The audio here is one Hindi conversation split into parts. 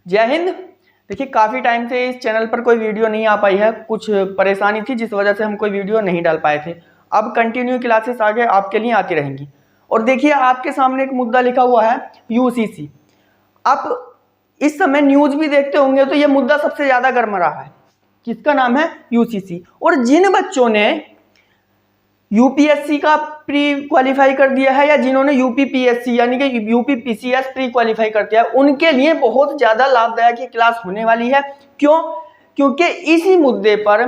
जय हिंद। देखिए काफ़ी टाइम से इस चैनल पर कोई वीडियो नहीं आ पाई है, कुछ परेशानी थी जिस वजह से हम कोई वीडियो नहीं डाल पाए थे। अब कंटिन्यू क्लासेस आगे आपके लिए आती रहेंगी। और देखिए आपके सामने एक मुद्दा लिखा हुआ है यूसीसी। आप इस समय न्यूज़ भी देखते होंगे तो ये मुद्दा सबसे ज़्यादा गर्म रहा है। किसका नाम है? यूसीसी। और जिन बच्चों ने यूपीएससी का प्री क्वालिफाई कर दिया है या जिन्होंने यूपीपीएससी यानी कि यूपीपीसीएस प्री क्वालिफाई कर दिया है, उनके लिए बहुत ज़्यादा लाभदायक ये क्लास होने वाली है। क्यों? क्योंकि इसी मुद्दे पर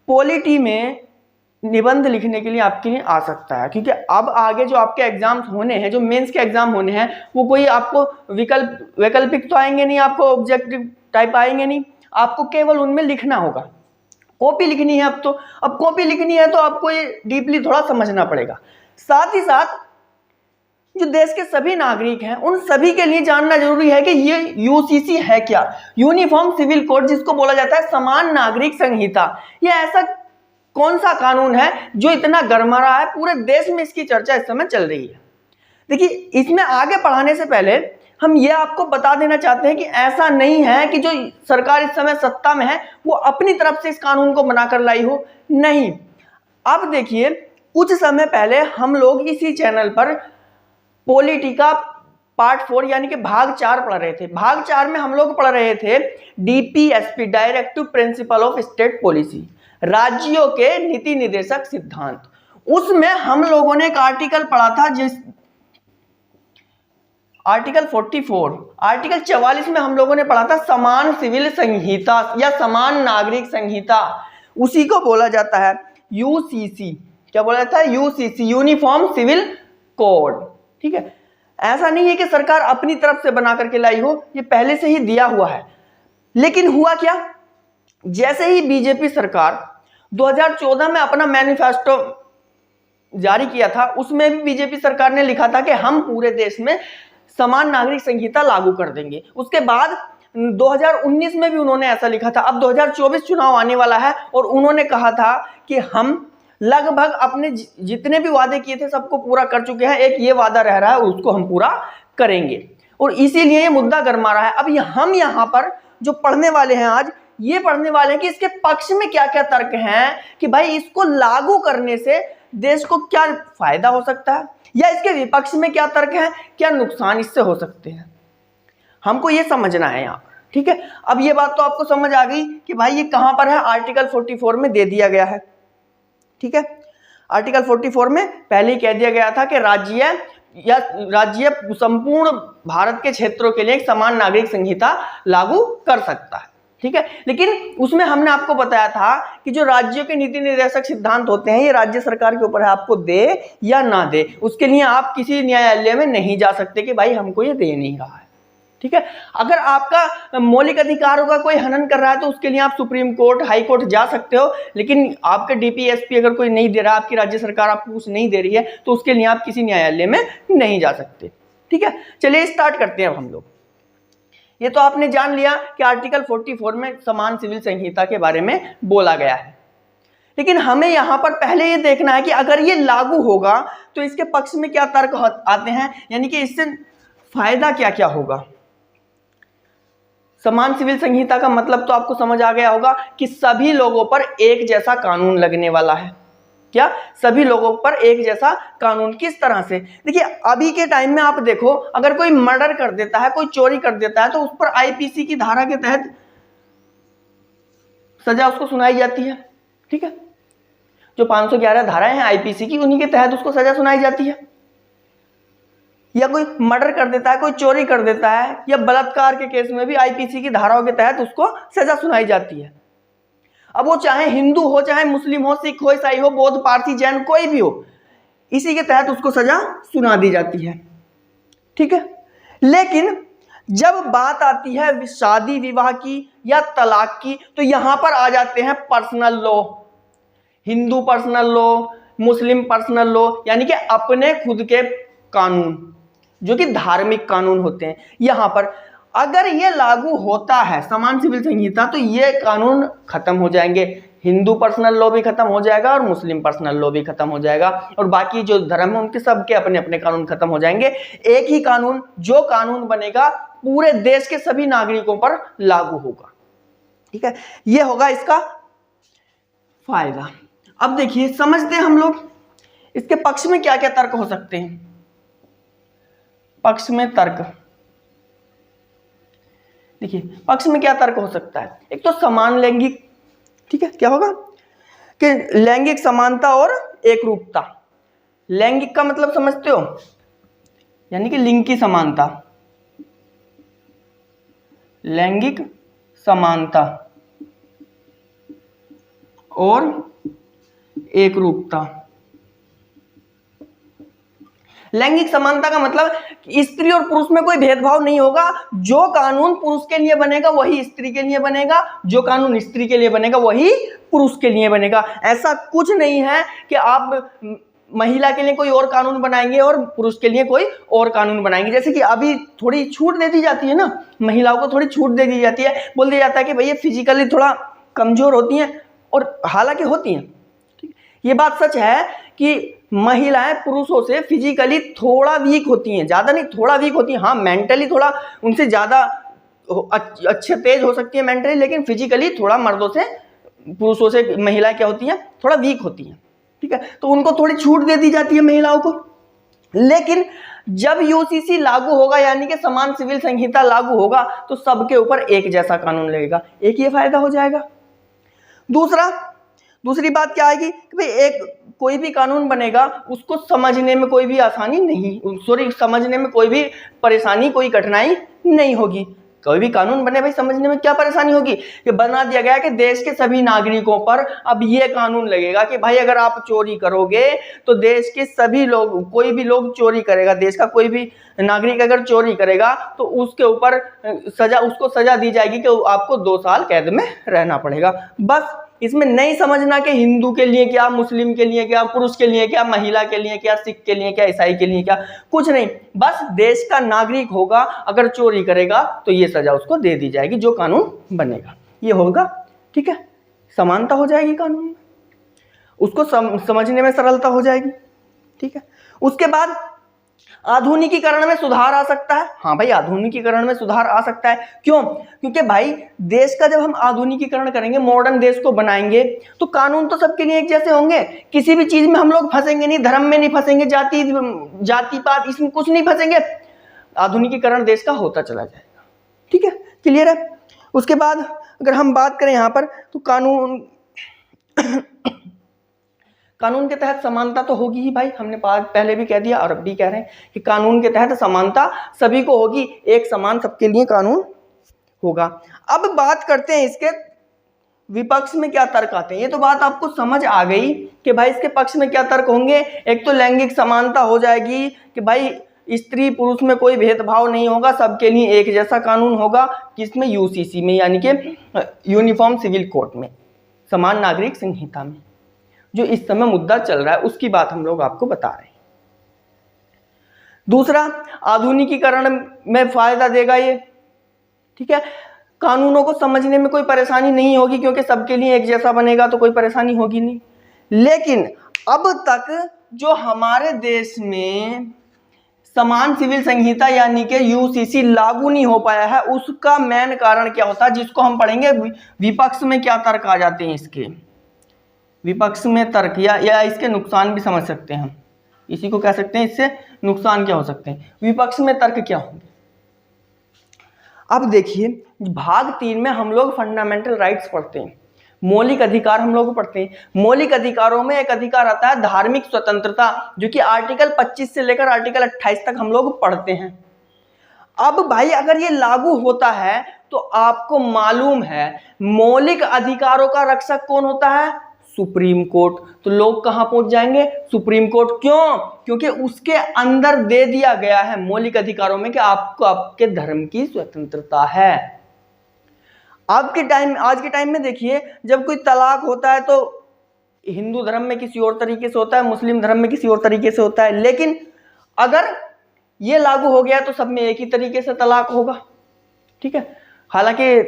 पॉलिटी में निबंध लिखने के लिए आपके लिए आ सकता है। क्योंकि अब आगे जो आपके एग्जाम्स होने हैं, जो मेंस के एग्जाम होने हैं, वो कोई आपको वैकल्पिक तो आएंगे नहीं, आपको ऑब्जेक्टिव टाइप आएंगे नहीं, आपको केवल उनमें लिखना होगा। कॉपी लिखनी है। अब कॉपी लिखनी है तो आपको ये डीपली थोड़ा समझना पड़ेगा। साथ ही साथ जो देश के सभी नागरिक हैं उन सभी के लिए जानना जरूरी है कि ये यूसीसी है क्या। यूनिफॉर्म सिविल कोड, जिसको बोला जाता है समान नागरिक संहिता, ये ऐसा कौन सा कानून है जो इतना गर्मा रहा है, पूरे देश में इसकी चर्चा इस समय चल रही है। देखिए इसमें आगे बढ़ाने से पहले हम ये आपको बता देना चाहते हैं कि ऐसा नहीं है कि जो सरकार इस समय सत्ता में है वो अपनी तरफ से इस कानून को बनाकर लाई हो। नहीं। अब देखिए कुछ समय पहले हम लोग इसी चैनल पर पॉलिटी का पार्ट 4 यानी कि भाग 4 पढ़ रहे थे। भाग 4 में हम लोग पढ़ रहे थे DPSP, directive principle of state policy, राज्यों के नीति निर्देशक सिद्धांत। उसमें हम लोगों ने एक आर्टिकल पढ़ा था, जिस आर्टिकल 44, आर्टिकल 44 में हम लोगों ने पढ़ा था समान सिविल संहिता या समान नागरिक संहिता। उसी को बोला जाता है यूसीसी। क्या बोला जाता है? UCC, uniform civil code. ठीक है। ऐसा नहीं है कि सरकार अपनी तरफ से बना करके लाई हो, ये पहले से ही दिया हुआ है। लेकिन हुआ क्या, जैसे ही बीजेपी सरकार 2014 में अपना मैनिफेस्टो जारी किया था, उसमें भी बीजेपी सरकार ने लिखा था कि हम पूरे देश में समान नागरिक संहिता लागू कर देंगे। उसके बाद 2019 में भी उन्होंने ऐसा लिखा था। अब 2024 चुनाव आने वाला है और उन्होंने कहा था कि हम लगभग अपने जितने भी वादे किए थे सबको पूरा कर चुके हैं, एक ये वादा रह रहा है उसको हम पूरा करेंगे। और इसीलिए ये मुद्दा गर्मा रहा है। अब हम यहाँ पर जो पढ़ने वाले हैं आज, ये पढ़ने वाले हैं कि इसके पक्ष में क्या क्या तर्क हैं, कि भाई इसको लागू करने से देश को क्या फायदा हो सकता है, या इसके विपक्ष में क्या तर्क है, क्या नुकसान इससे हो सकते हैं। हमको ये समझना है यहाँ। ठीक है। अब ये बात तो आपको समझ आ गई कि भाई ये कहां पर है, आर्टिकल 44 में दे दिया गया है। ठीक है। आर्टिकल 44 में पहले ही कह दिया गया था कि राज्य संपूर्ण भारत के क्षेत्रों के लिए एक समान नागरिक संहिता लागू कर सकता है। ठीक है। लेकिन उसमें हमने आपको बताया था कि जो राज्यों के नीति निर्देशक सिद्धांत होते हैं, ये राज्य सरकार के ऊपर है, आपको दे या ना दे। उसके लिए आप किसी न्यायालय में नहीं जा सकते कि भाई हमको ये दे नहीं रहा है। ठीक है। अगर आपका मौलिक अधिकारों का कोई हनन कर रहा है तो उसके लिए आप सुप्रीम कोर्ट, हाई कोर्ट जा सकते हो। लेकिन आपके डीपीएसपी अगर कोई नहीं दे रहा, आपकी राज्य सरकार आपको कुछ नहीं दे रही है, तो उसके लिए आप किसी न्यायालय में नहीं जा सकते। ठीक है। चलिए स्टार्ट करते हैं अब हम लोग। ये तो आपने जान लिया कि आर्टिकल 44 में समान सिविल संहिता के बारे में बोला गया है। लेकिन हमें यहां पर पहले ये देखना है कि अगर ये लागू होगा तो इसके पक्ष में क्या तर्क आते हैं, यानी कि इससे फायदा क्या क्या होगा। समान सिविल संहिता का मतलब तो आपको समझ आ गया होगा कि सभी लोगों पर एक जैसा कानून लगने वाला है। क्या? सभी लोगों पर एक जैसा कानून। किस तरह से? देखिए अभी के टाइम में आप देखो, अगर कोई मर्डर कर देता है, कोई चोरी कर देता है, तो उस पर आईपीसी की धारा के तहत सजा उसको सुनाई जाती है। ठीक है। जो 511 धाराएं हैं आईपीसी की, उन्हीं के तहत उसको सजा सुनाई जाती है। या कोई मर्डर कर देता है, कोई चोरी कर देता है, या बलात्कार के केस में भी आईपीसी की धाराओं के तहत उसको सजा सुनाई जाती है। अब वो चाहे हिंदू हो, चाहे मुस्लिम हो, सिख हो, ईसाई हो, बौद्ध, पारसी, जैन, कोई भी हो, इसी के तहत उसको सजा सुना दी जाती है। ठीक है। लेकिन जब बात आती है शादी विवाह की या तलाक की, तो यहां पर आ जाते हैं personal law. Hindu personal law, Muslim personal law, यानी कि अपने खुद के कानून, जो कि धार्मिक कानून होते हैं। यहां पर अगर ये लागू होता है समान सिविल संहिता, तो ये कानून खत्म हो जाएंगे। हिंदू पर्सनल लॉ भी खत्म हो जाएगा और मुस्लिम पर्सनल लॉ भी खत्म हो जाएगा, और बाकी जो धर्म है उनके सबके अपने अपने कानून खत्म हो जाएंगे। एक ही कानून, जो कानून बनेगा पूरे देश के सभी नागरिकों पर लागू होगा। ठीक है, ये होगा इसका फायदा। अब देखिए, समझते हैं हम लोग इसके पक्ष में क्या क्या तर्क हो सकते हैं। पक्ष में तर्क, देखिए पक्ष में क्या तर्क हो सकता है। एक तो समान लैंगिक, ठीक है, क्या होगा कि लैंगिक समानता और एकरूपता। लैंगिक का मतलब समझते हो, यानी कि लिंग की समानता, लैंगिक समानता और एकरूपता। लैंगिक समानता का मतलब स्त्री और पुरुष में कोई भेदभाव नहीं होगा। जो कानून पुरुष के लिए बनेगा वही स्त्री के लिए बनेगा, जो कानून स्त्री के लिए बनेगा वही पुरुष के लिए बनेगा। ऐसा कुछ नहीं है कि आप महिला के लिए कोई और कानून बनाएंगे और पुरुष के लिए कोई और कानून बनाएंगे। जैसे कि अभी थोड़ी छूट दे दी जाती है ना, महिलाओं को थोड़ी छूट दे दी जाती है, बोल दिया जाता है कि भैया फिजिकली थोड़ा कमजोर होती हैं, और हालांकि होती हैं। ये बात सच है कि महिलाएं पुरुषों से फिजिकली थोड़ा वीक होती हैं, ज़्यादा नहीं, थोड़ा वीक होती हैं। हाँ, मेंटली थोड़ा उनसे ज़्यादा अच्छे तेज हो सकती है मेंटली, लेकिन फिजिकली थोड़ा मर्दों से, पुरुषों से महिलाएं क्या होती हैं, थोड़ा वीक होती हैं। ठीक है, तो उनको थोड़ी छूट दे दी जाती है महिलाओं को। लेकिन जब यूसीसी लागू होगा, यानी कि समान सिविल संहिता लागू होगा, तो सबके ऊपर एक जैसा कानून लगेगा। एक ये फायदा हो जाएगा। दूसरी बात क्या आएगी कि भाई एक कोई भी कानून बनेगा उसको समझने में कोई भी आसानी नहीं, समझने में कोई भी परेशानी, कोई कठिनाई नहीं होगी। कोई भी कानून बने भाई, समझने में क्या परेशानी होगी। कि बना दिया गया कि देश के सभी नागरिकों पर अब ये कानून लगेगा कि भाई अगर आप चोरी करोगे तो देश के सभी लोग, कोई भी लोग चोरी करेगा, देश का कोई भी नागरिक अगर चोरी करेगा तो उसके ऊपर उसको सजा दी जाएगी कि आपको 2 साल कैद में रहना पड़ेगा। बस इसमें नहीं समझना कि हिंदू के लिए क्या, मुस्लिम के लिए क्या, पुरुष के लिए क्या, महिला के लिए क्या, सिख के लिए क्या, ईसाई के लिए क्या, कुछ नहीं। बस देश का नागरिक होगा, अगर चोरी करेगा तो ये सजा उसको दे दी जाएगी, जो कानून बनेगा ये होगा। ठीक है, समानता हो जाएगी कानून में, उसको समझने में सरलता हो जाएगी। ठीक है, उसके बाद आधुनिकीकरण में सुधार आ सकता है। हाँ भाई, आधुनिकीकरण में सुधार आ सकता है। क्यों? क्योंकि भाई देश का जब हम आधुनिकीकरण करेंगे, मॉडर्न देश को बनाएंगे, तो कानून तो सबके लिए एक जैसे होंगे। किसी भी चीज में हम लोग फंसेंगे नहीं, धर्म में नहीं फंसेंगे, जाति पात इसमें कुछ नहीं फंसेंगे। आधुनिकीकरण देश का होता चला जाएगा। ठीक है, क्लियर है। उसके बाद अगर हम बात करें यहाँ पर, तो कानून के तहत समानता तो होगी ही भाई, हमने पहले भी कह दिया और अब भी कह रहे हैं कि कानून के तहत समानता सभी को होगी, एक समान सबके लिए कानून होगा। अब बात करते हैं इसके विपक्ष में क्या तर्क आते हैं। ये तो बात आपको समझ आ गई कि भाई इसके पक्ष में क्या तर्क होंगे। एक तो लैंगिक समानता हो जाएगी कि भाई स्त्री पुरुष में कोई भेदभाव नहीं होगा, सबके लिए एक जैसा कानून होगा। किसमें? यूसीसी में, यानी कि यूनिफॉर्म सिविल कोड में, समान नागरिक संहिता में, जो इस समय मुद्दा चल रहा है उसकी बात हम लोग आपको बता रहे हैं। दूसरा, आधुनिकीकरण में फायदा देगा ये। ठीक है, कानूनों को समझने में कोई परेशानी नहीं होगी, क्योंकि सबके लिए एक जैसा बनेगा तो कोई परेशानी होगी नहीं। लेकिन अब तक जो हमारे देश में समान सिविल संहिता यानी कि यूसीसी लागू नहीं हो पाया है, उसका मेन कारण क्या होता है, जिसको हम पढ़ेंगे विपक्ष में क्या तर्क आ जाते हैं। इसके विपक्ष में तर्क या इसके नुकसान भी समझ सकते हैं हम, इसी को कह सकते हैं इससे नुकसान क्या हो सकते हैं। विपक्ष में तर्क क्या होंगे? अब देखिए, भाग 3 में हम लोग फंडामेंटल राइट्स पढ़ते हैं, मौलिक अधिकार हम लोग पढ़ते हैं। मौलिक अधिकारों में एक अधिकार आता है धार्मिक स्वतंत्रता, जो कि आर्टिकल 25 से लेकर आर्टिकल 28 तक हम लोग पढ़ते हैं। अब भाई अगर ये लागू होता है तो आपको मालूम है मौलिक अधिकारों का रक्षक कौन होता है? Supreme court. तो लोग कहां पहुंच जाएंगे? Supreme court. क्यों? क्योंकि उसके अंदर दे दिया गया है मौलिक अधिकारों में कि आपको आपके धर्म की स्वतंत्रता है। आज के टाइम में देखिए, जब कोई तलाक होता है तो हिंदू धर्म में किसी और तरीके से होता है, मुस्लिम धर्म में किसी और तरीके से होता है, लेकिन अगर ये लागू हो गया तो सब में एक ही तरीके से तलाक होगा। ठीक है, हालांकि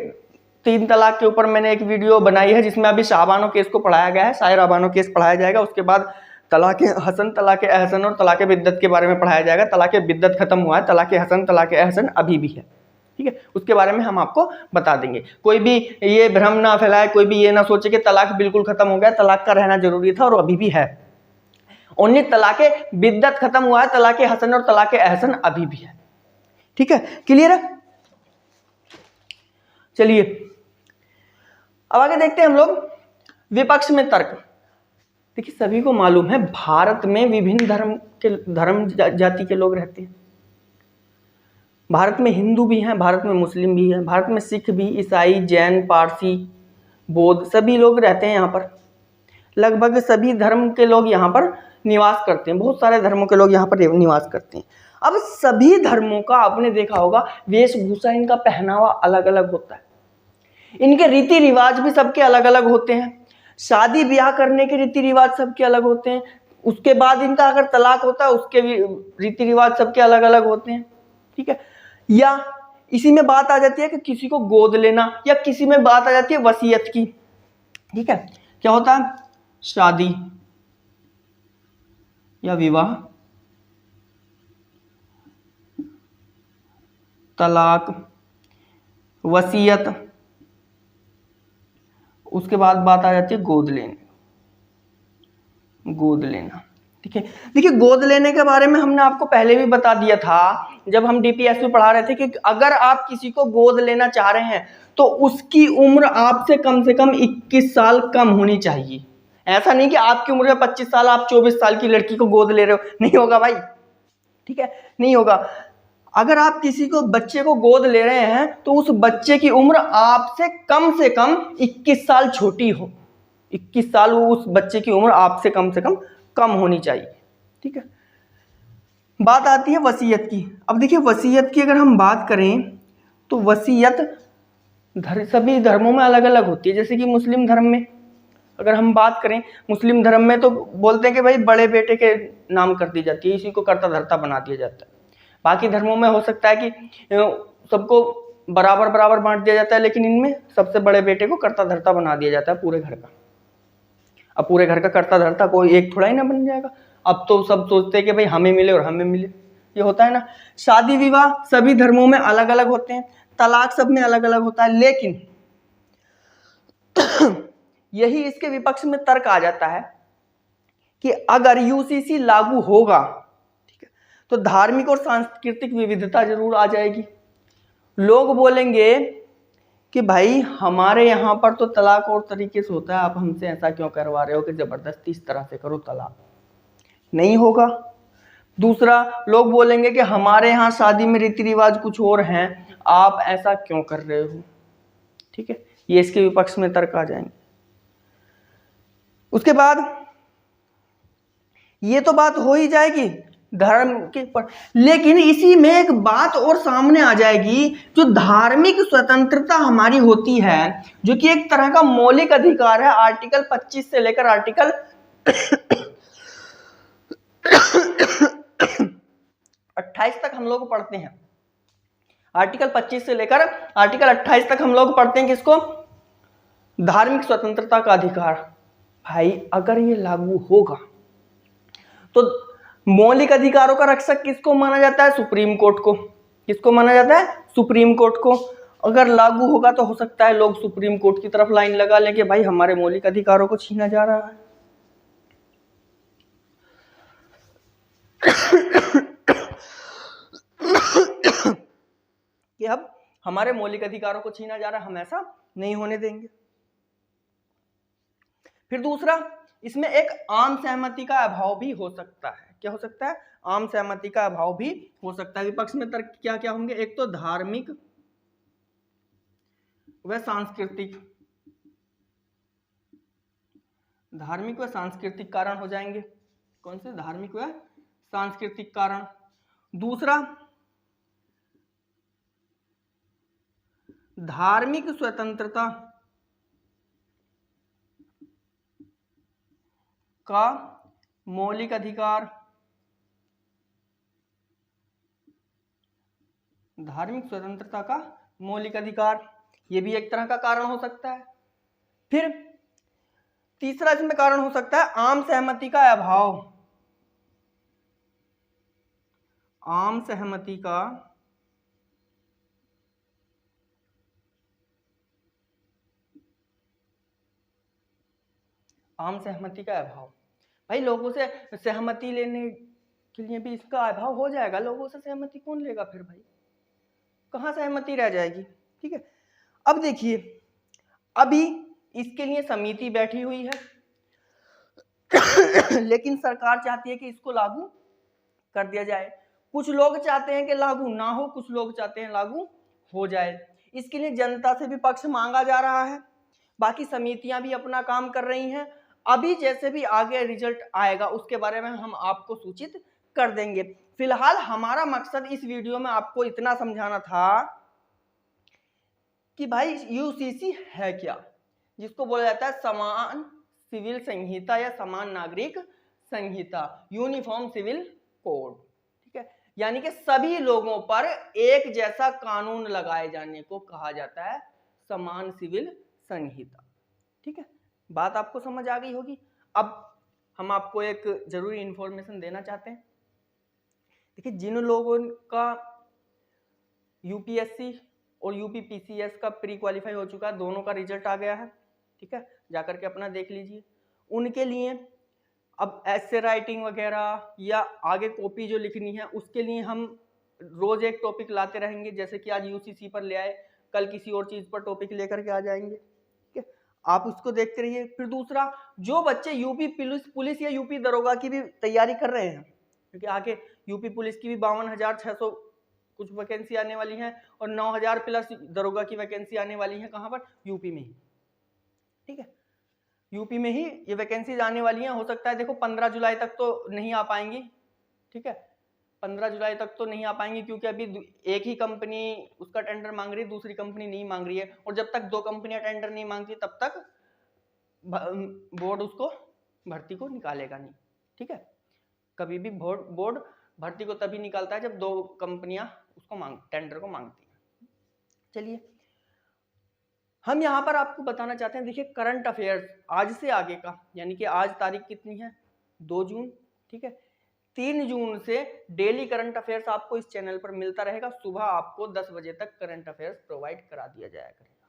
3 तलाक के ऊपर मैंने एक वीडियो बनाई है जिसमें अभी शाहबानो केस को पढ़ाया गया है, शायर अबानो केस पढ़ाया जाएगा, उसके बाद तलाक हसन, तलाक अहसन और तलाक बिद्दत के बारे में पढ़ाया जाएगा। तलाक बिद्दत खत्म हुआ है, तलाक हसन, तलाक अहसन अभी भी है, ठीक है, उसके बारे में हम आपको बता देंगे। कोई भी ये भ्रम ना फैलाए, कोई भी ये ना सोचे कि तलाक बिल्कुल खत्म हो गया, तलाक का रहना जरूरी था और अभी भी है। ओनली तलाक बिद्दत खत्म हुआ है, तलाक हसन और तलाक अहसन अभी भी है, ठीक है, क्लियर है। चलिए अब आगे देखते हैं हम लोग विपक्ष में तर्क। देखिए सभी को मालूम है भारत में विभिन्न धर्म जाति के लोग रहते हैं। भारत में हिंदू भी हैं, भारत में मुस्लिम भी हैं, भारत में सिख भी, ईसाई, जैन, पारसी, बौद्ध सभी लोग रहते हैं यहाँ पर। लगभग सभी धर्म के लोग यहाँ पर निवास करते हैं, बहुत सारे धर्मों के लोग यहाँ पर निवास करते हैं। अब सभी धर्मों का आपने देखा होगा वेशभूषा, इनका पहनावा अलग अलग होता है, इनके रीति रिवाज भी सबके अलग अलग होते हैं, शादी ब्याह करने के रीति रिवाज सबके अलग होते हैं, उसके बाद इनका अगर तलाक होता है उसके भी रीति रिवाज सबके अलग अलग होते हैं, ठीक है। या इसी में बात आ जाती है कि किसी को गोद लेना, या किसी में बात आ जाती है वसीयत की, ठीक है। क्या होता है, शादी या विवाह, तलाक, वसीयत, उसके बाद बात आ जाती है गोद लेना, ठीक है। देखिए गोद लेने के बारे में हमने आपको पहले भी बता दिया था जब हम डीपीएस में पढ़ा रहे थे कि अगर आप किसी को गोद लेना चाह रहे हैं तो उसकी उम्र आपसे कम 21 साल कम होनी चाहिए। ऐसा नहीं कि आपकी उम्र है 25 साल, आप 24 साल की लड़की को गोद ले रहे हो, नहीं होगा भाई, ठीक है, नहीं होगा। अगर आप किसी को बच्चे को गोद ले रहे हैं तो उस बच्चे की उम्र आपसे कम 21 साल छोटी हो, 21 साल उस बच्चे की उम्र आपसे कम होनी चाहिए, ठीक है। बात आती है वसीयत की। अब देखिए वसीयत की अगर हम बात करें तो वसीयत सभी धर्मों में अलग अलग होती है। जैसे कि मुस्लिम धर्म में अगर हम बात करें, मुस्लिम धर्म में तो बोलते हैं कि भाई बड़े बेटे के नाम कर दी जाती है, इसी को कर्ता धर्ता बना दिया जाता है। बाकी धर्मों में हो सकता है कि सबको बराबर बराबर बांट दिया जाता है, लेकिन इनमें सबसे बड़े बेटे को कर्ता धर्ता बना दिया जाता है पूरे घर का। अब पूरे घर का कर्ता धर्ता कोई एक थोड़ा ही ना बन जाएगा, अब तो सब सोचते हैं कि भाई हमें मिले और हमें मिले, ये होता है ना। शादी विवाह सभी धर्मों में अलग अलग होते हैं, तलाक सब में अलग अलग होता है, लेकिन यही इसके विपक्ष में तर्क आ जाता है कि अगर यूसीसी लागू होगा, ठीक है, तो धार्मिक और सांस्कृतिक विविधता जरूर आ जाएगी। लोग बोलेंगे कि भाई हमारे यहाँ पर तो तलाक और तरीके से होता है, आप हमसे ऐसा क्यों करवा रहे हो कि जबरदस्ती इस तरह से करो, तलाक नहीं होगा। दूसरा, लोग बोलेंगे कि हमारे यहाँ शादी में रीति रिवाज कुछ और हैं, आप ऐसा क्यों कर रहे हो, ठीक है, ये इसके विपक्ष में तर्क आ जाएंगे। उसके बाद ये तो बात हो ही जाएगी धर्म के पर, लेकिन इसी में एक बात और सामने आ जाएगी, जो धार्मिक स्वतंत्रता हमारी होती है, जो कि एक तरह का मौलिक अधिकार है। आर्टिकल 25 से लेकर आर्टिकल 28 तक हम लोग पढ़ते हैं। आर्टिकल 25 से लेकर आर्टिकल 28 तक हम लोग पढ़ते हैं किसको, धार्मिक स्वतंत्रता का अधिकार। भाई अगर ये लागू होगा तो मौलिक अधिकारों का रक्षक किसको माना जाता है, सुप्रीम कोर्ट को। किसको माना जाता है, सुप्रीम कोर्ट को। अगर लागू होगा तो हो सकता है लोग सुप्रीम कोर्ट की तरफ लाइन लगा लें कि भाई हमारे मौलिक अधिकारों को छीना जा रहा है। कि अब हमारे मौलिक अधिकारों को छीना जा रहा है, हम ऐसा नहीं होने देंगे। फिर दूसरा, इसमें एक आम सहमति का अभाव भी हो सकता है। क्या हो सकता है, आम सहमति का अभाव भी हो सकता है। विपक्ष में तर्क क्या क्या होंगे, एक तो धार्मिक व सांस्कृतिक कारण हो जाएंगे। कौन से, धार्मिक व सांस्कृतिक कारण। दूसरा, धार्मिक स्वतंत्रता का मौलिक अधिकार। धार्मिक स्वतंत्रता का मौलिक अधिकार। ये भी एक तरह का कारण हो सकता है। फिर तीसरा इसमें कारण हो सकता है आम सहमति का अभाव। आम सहमति का अभाव। भाई लोगों से सहमति लेने के लिए भी इसका अभाव हो जाएगा, लोगों से सहमति कौन लेगा फिर भाई, कहाँ सहमति रह जाएगी। ठीक है, अब देखिए अभी इसके लिए समिति बैठी हुई है लेकिन सरकार चाहती है कि इसको लागू कर दिया जाए। कुछ लोग चाहते हैं कि लागू ना हो, कुछ लोग चाहते हैं लागू हो जाए। इसके लिए जनता से भी पक्ष मांगा जा रहा है, बाकी समितियां भी अपना काम कर रही हैं। अभी जैसे भी आगे रिजल्ट आएगा उसके बारे में हम आपको सूचित कर देंगे। फिलहाल हमारा मकसद इस वीडियो में आपको इतना समझाना था कि भाई यूसीसी है क्या, जिसको बोला जाता है समान सिविल संहिता या समान नागरिक संहिता, यूनिफॉर्म सिविल कोड। ठीक है, यानी कि सभी लोगों पर एक जैसा कानून लगाए जाने को कहा जाता है समान सिविल संहिता। ठीक है, बात आपको समझ आ गई होगी। अब हम आपको एक जरूरी इंफॉर्मेशन देना चाहते हैं। देखिए, जिन लोगों का यूपीएससी और यूपीपीसीएस का प्री क्वालिफाई हो चुका है, दोनों का रिजल्ट आ गया है, ठीक है, जाकर के अपना देख लीजिए। उनके लिए अब ऐसे राइटिंग वगैरह या आगे कॉपी जो लिखनी है उसके लिए हम रोज एक टॉपिक लाते रहेंगे। जैसे कि आज यूसीसी पर ले आए, कल किसी और चीज पर टॉपिक लेकर के आ जाएंगे। ठीक है, आप उसको देखते रहिए। फिर दूसरा, जो बच्चे यूपी पुलिस या यूपी दरोगा की भी तैयारी कर रहे हैं, क्योंकि आगे यूपी पुलिस की भी 52,600 कुछ वैकेंसी आने वाली है और 9,000 प्लस दरोगा की वैकेंसी आने वाली है। कहाँ पर? यूपी में ही। ठीक है, यूपी में ही ये वैकेंसीज आने वाली हैं। हो सकता है देखो 15 जुलाई तक तो नहीं आ पाएंगी। ठीक है, 15 जुलाई तक तो नहीं आ पाएंगी क्योंकि अभी एक ही कंपनी उसका टेंडर मांग रही है, दूसरी कंपनी नहीं मांग रही है। और जब तक दो कंपनियां टेंडर नहीं मांगती तब तक बोर्ड उसको भर्ती को निकालेगा नहीं। ठीक है, कभी भी बोर्ड भर्ती को तभी निकालता है जब दो कंपनियां उसको टेंडर को मांगती हैं। चलिए, हम यहाँ पर आपको बताना चाहते हैं, देखिए करंट अफेयर्स आज से आगे का, यानी कि आज तारीख कितनी है? 2 जून। ठीक है, 3 जून से डेली करंट अफेयर्स आपको इस चैनल पर मिलता रहेगा। सुबह आपको 10 बजे तक करंट अफेयर्स प्रोवाइड करा दिया जाया करेगा।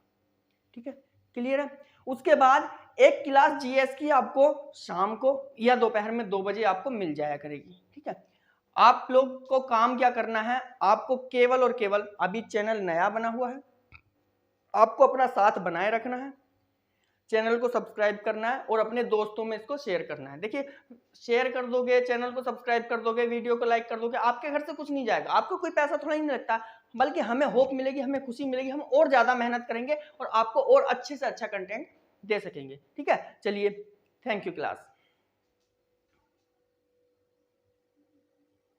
ठीक है, क्लियर है? उसके बाद एक क्लास जीएस की आपको शाम को या दोपहर में 2 बजे आपको मिल जाया करेगी। ठीक है, आप लोग को काम क्या करना है, आपको केवल और केवल, अभी चैनल नया बना हुआ है, आपको अपना साथ बनाए रखना है, चैनल को सब्सक्राइब करना है और अपने दोस्तों में इसको शेयर करना है। देखिए, शेयर कर दोगे, चैनल को सब्सक्राइब कर दोगे, वीडियो को लाइक कर दोगे, आपके घर से कुछ नहीं जाएगा, आपको कोई पैसा थोड़ा ही नहीं लगता, बल्कि हमें होप मिलेगी, हमें खुशी मिलेगी, हम और ज्यादा मेहनत करेंगे और आपको और अच्छे से अच्छा कंटेंट दे सकेंगे। ठीक है, चलिए, थैंक यू क्लास।